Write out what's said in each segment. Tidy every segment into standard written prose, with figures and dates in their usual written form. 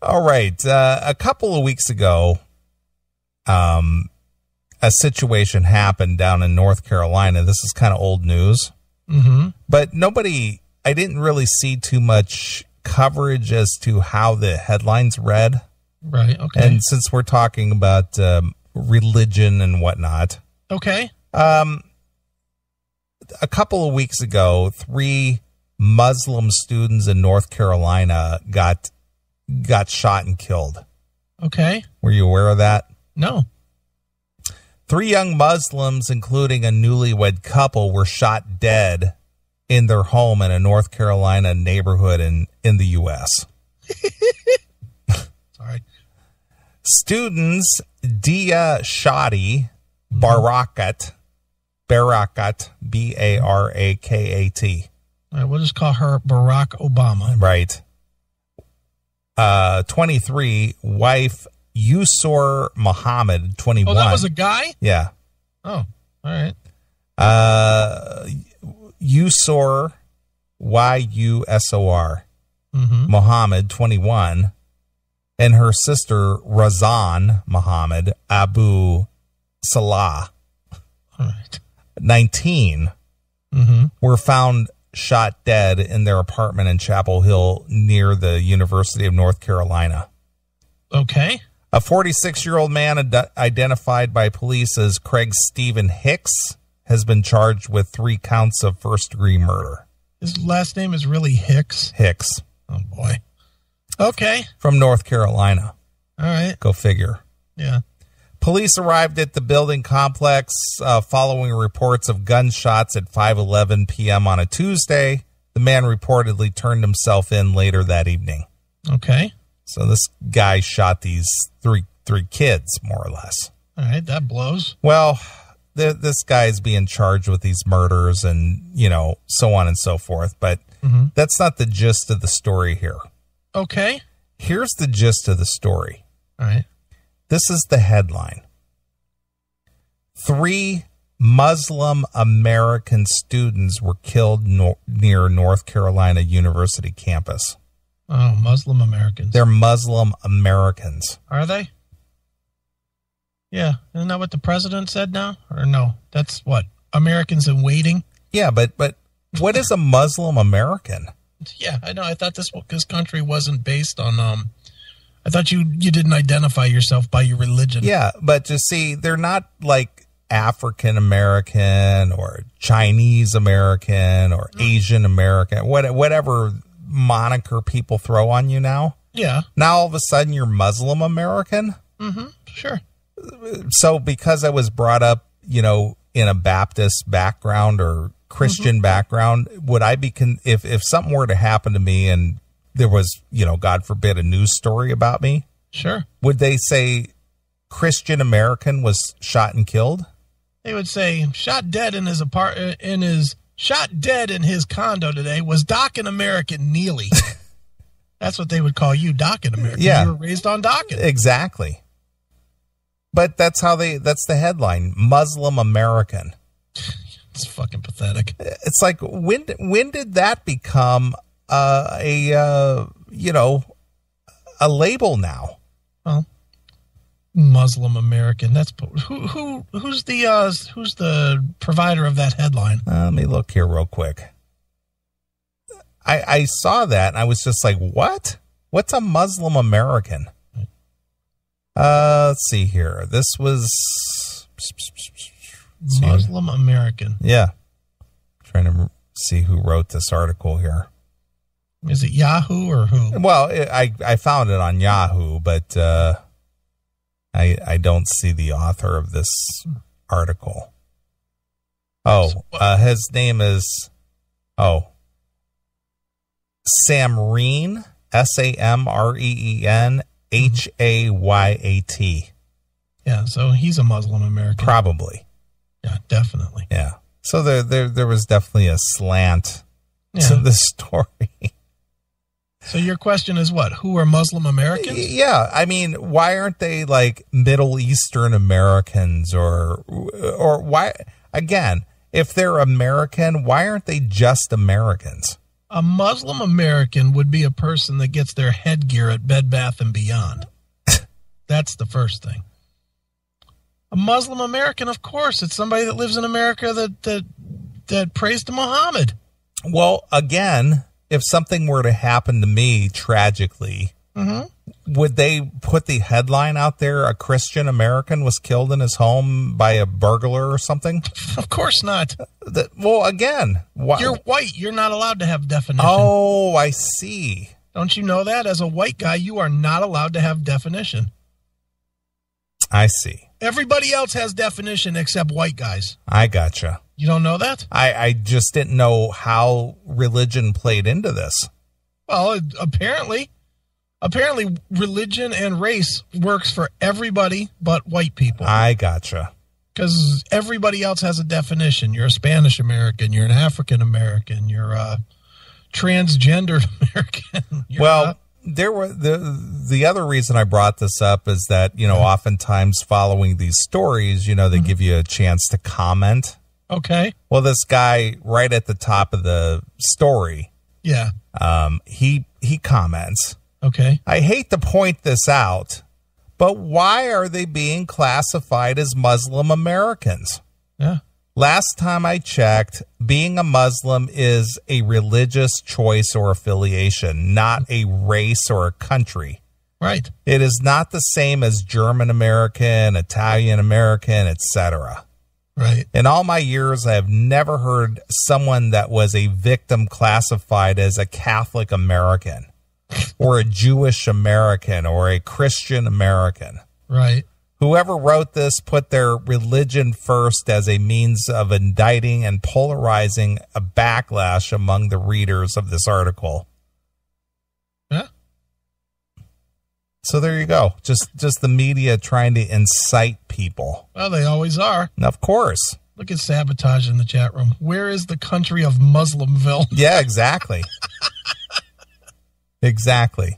All right. A couple of weeks ago, a situation happened down in North Carolina. This is kind of old news. Mm-hmm. But I didn't really see too much coverage as to how the headlines read. Right, okay. And since we're talking about religion and whatnot. Okay. A couple of weeks ago, 3 Muslim students in North Carolina got shot and killed. Okay. Were you aware of that? No. 3 young Muslims, including a newlywed couple, were shot dead in their home in a North Carolina neighborhood in the U.S. Sorry. Students Dia Shadi Barakat, B-A-R-A-K-A-T. All right, we'll just call her Barack Obama. Right. 23, wife Yusor Muhammad, 21. Oh, that was a guy? Yeah. Oh, all right. Yusor, Y-U-S-O-R, Muhammad, 21, and her sister Razan Muhammad Abu Salah, All right. 19, were found shot dead in their apartment in Chapel Hill near the University of North Carolina. Okay. A 46-year-old man identified by police as Craig Stephen Hicks has been charged with 3 counts of first-degree murder. His last name is really Hicks? Hicks. Oh, boy. Okay. From North Carolina. All right. Go figure. Yeah. Police arrived at the building complex following reports of gunshots at 5:11 p.m. on a Tuesday. The man reportedly turned himself in later that evening. Okay. So this guy shot these three kids, more or less. All right, that blows. Well, this guy's being charged with these murders and, so on and so forth. But that's not the gist of the story here. Okay. Here's the gist of the story. All right. This is the headline. 3 Muslim American students were killed near North Carolina University campus. Oh, Muslim Americans. They're Muslim Americans. Are they? Yeah. Isn't that what the president said now? Or no? That's what? Americans in waiting? Yeah, but what is a Muslim American? Yeah, I know. I thought this country wasn't based on... I thought you didn't identify yourself by your religion. Yeah, but you see, they're not like African American or Chinese American or Asian American, whatever moniker people throw on you now. Yeah. Now all of a sudden you're Muslim American. Sure. So because I was brought up, in a Baptist background or Christian background, would I be if something were to happen to me and there was, God forbid, a news story about me? Sure. Would they say Christian American was shot and killed? They would say shot dead in his condo today was Dokken-American Neeley. That's what they would call you, Dokken-American. Yeah. You were raised on Dokken. Exactly. But that's the headline, Muslim American. It's fucking pathetic. It's like, when did that become a label now? Well, Muslim American. That's who's the provider of that headline? Let me look here real quick. I saw that and I was just like, what? What's a Muslim American? Let's see here. This was Muslim American. Yeah. Trying to see who wrote this article here. Is it Yahoo or who? Well, I found it on Yahoo, but I don't see the author of this article. Oh, his name is Samreen, Samreen Hayat. Yeah, so he's a Muslim American. Probably. Yeah, definitely. Yeah. So there was definitely a slant to the story. So your question is what? Who are Muslim Americans? Yeah, I mean, why aren't they like Middle Eastern Americans or why? Again, if they're American, why aren't they just Americans? A Muslim American would be a person that gets their headgear at Bed Bath & Beyond. That's the first thing. A Muslim American, of course, it's somebody that lives in America that prays to Muhammad. Well, again, if something were to happen to me tragically, would they put the headline out there, a Christian American was killed in his home by a burglar or something? Of course not. Well, again, you're white. You're not allowed to have definition. Oh, I see. Don't you know that? As a white guy, you are not allowed to have definition. I see. Everybody else has definition except white guys. I gotcha. You don't know that? I just didn't know how religion played into this. Well, apparently religion and race works for everybody but white people. I gotcha. Because everybody else has a definition. You're a Spanish American. You're an African American. You're a transgendered American. There were the other reason I brought this up is that, oftentimes following these stories, they give you a chance to comment. Okay. Well, this guy right at the top of the story, yeah, he comments, okay, I hate to point this out, but why are they being classified as Muslim Americans? Yeah. Last time I checked, being a Muslim is a religious choice or affiliation, not a race or a country. Right. It is not the same as German American, Italian American, etc. Right. In all my years, I have never heard someone that was a victim classified as a Catholic American or a Jewish American or a Christian American. Right. Whoever wrote this put their religion first as a means of indicting and polarizing a backlash among the readers of this article. Yeah. So there you go. Just the media trying to incite people. Well, they always are. Of course. Look at Sabotage in the chat room. Where is the country of Muslimville? Yeah, exactly. Exactly.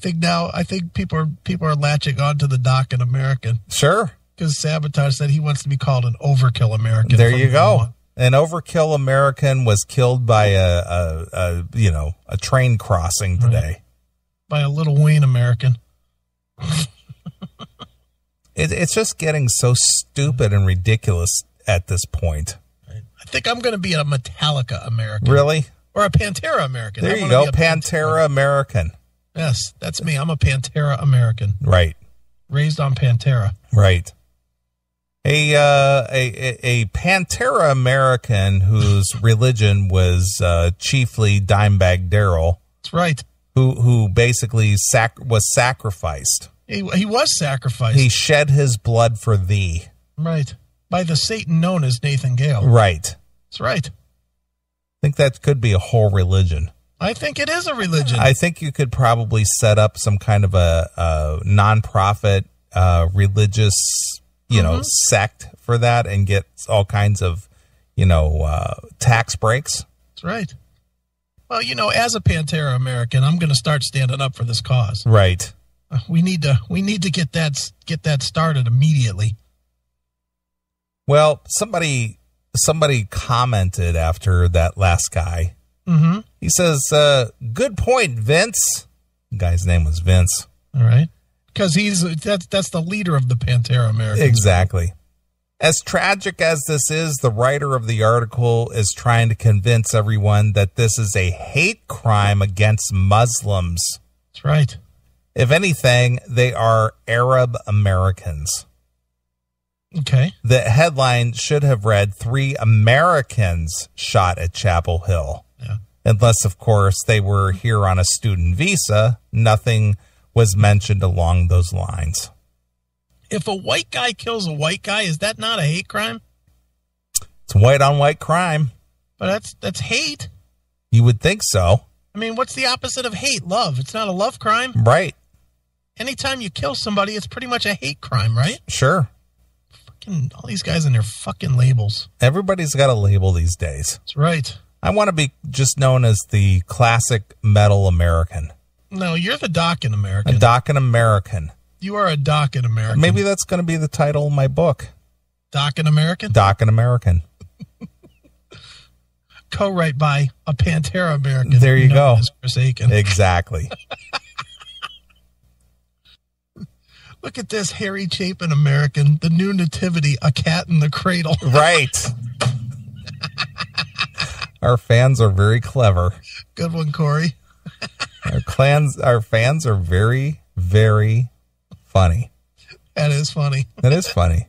I think people are latching on to the Dokken-American. Sure. Because Sabotage said he wants to be called an overkill American. There you go. An overkill American was killed by a train crossing today. Right. By a Little Wayne American. It's just getting so stupid and ridiculous at this point. Right. I think I'm going to be a Metallica American. Really? Or a Pantera-American. There you go, Pantera-American. Yes, that's me. I'm a Pantera-American. Right. Raised on Pantera. Right. A Pantera-American whose religion was chiefly Dimebag Darrell. That's right. Who basically was sacrificed. He was sacrificed. He shed his blood for thee. Right. By the Satan known as Nathan Gale. Right. That's right. I think that could be a whole religion. I think it is a religion. I think you could probably set up some kind of a nonprofit religious, sect for that and get all kinds of, tax breaks. That's right. Well, as a Pantera-American, I'm going to start standing up for this cause. Right. We need to get that started immediately. Well, somebody commented after that last guy. Mm-hmm. He says, good point, Vince. The guy's name was Vince. All right. Because that's the leader of the Pantera-American. Exactly. As tragic as this is, the writer of the article is trying to convince everyone that this is a hate crime against Muslims. That's right. If anything, they are Arab Americans. Okay. The headline should have read 3 Americans shot at Chapel Hill. Yeah. Unless, of course, they were here on a student visa. Nothing was mentioned along those lines. If a white guy kills a white guy, is that not a hate crime? It's white on white crime. But that's hate. You would think so. I mean, what's the opposite of hate? Love. It's not a love crime. Right. Anytime you kill somebody, it's pretty much a hate crime, right? Sure. Fucking all these guys and their fucking labels. Everybody's got a label these days. That's right. I want to be just known as the classic metal American. No, you're the Dokken-American. A Dokken-American. You are a Dokken-American. Maybe that's going to be the title of my book. Dokken-American? Dokken-American. co-write by a Pantera-American. There you go. Chris Aiken. Exactly. Look at this Harry Chapin American, the new nativity, a cat in the cradle. Right. Our fans are very clever. Good one, Corey. Our fans are very, very funny. That is funny. That is funny.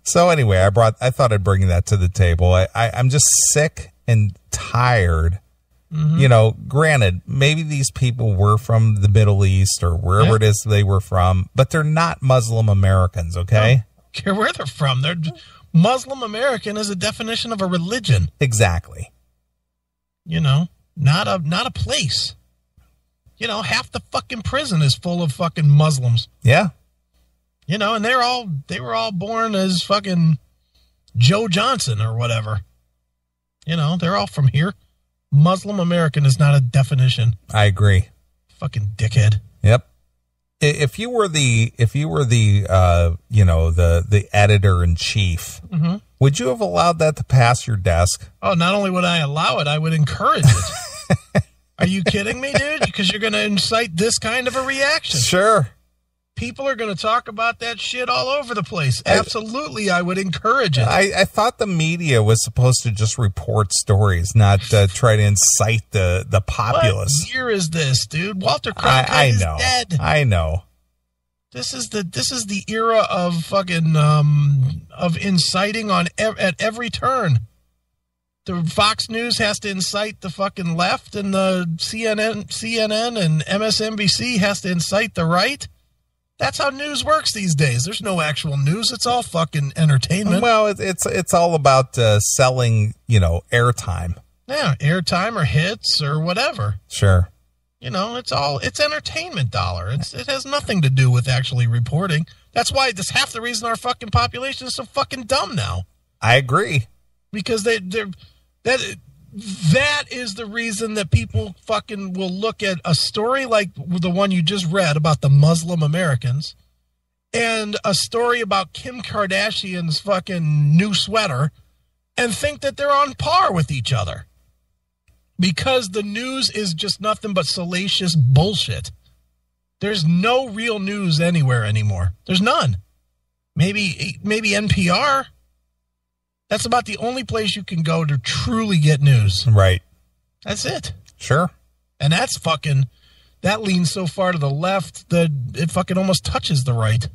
So anyway, I thought I'd bring that to the table. I'm just sick and tired. You know, granted, maybe these people were from the Middle East or wherever it is they were from, but they're not Muslim Americans, okay? I don't care where they're from. They're Muslim American is a definition of a religion. Exactly. You know, not a place. You know, half the fucking prison is full of fucking Muslims. Yeah. You know, and they were all born as fucking Joe Johnson or whatever. You know, they're all from here. Muslim American is not a definition. I agree. Fucking dickhead. Yep. If you were the you know, the editor in chief, would you have allowed that to pass your desk? Oh, not only would I allow it, I would encourage it. Are you kidding me, dude? Because you're going to incite this kind of a reaction. Sure. People are going to talk about that shit all over the place. Absolutely, I would encourage it. I thought the media was supposed to just report stories, not try to incite the populace. What year is this, dude? Walter Cronkite is dead. I know. This is the era of fucking of inciting at every turn. The Fox News has to incite the fucking left, and the CNN and MSNBC has to incite the right. That's how news works these days. There's no actual news. It's all fucking entertainment. Well, it's all about selling, you know, airtime. Yeah, airtime or hits or whatever. Sure. You know, it's entertainment dollar. It has nothing to do with actually reporting. That's why that's half the reason our fucking population is so fucking dumb now. I agree. Because that is the reason that people fucking will look at a story like the one you just read about the Muslim Americans and a story about Kim Kardashian's fucking new sweater and think that they're on par with each other. Because the news is just nothing but salacious bullshit. There's no real news anywhere anymore. There's none. Maybe NPR. That's about the only place you can go to truly get news. Right. That's it. Sure. And that leans so far to the left that it fucking almost touches the right.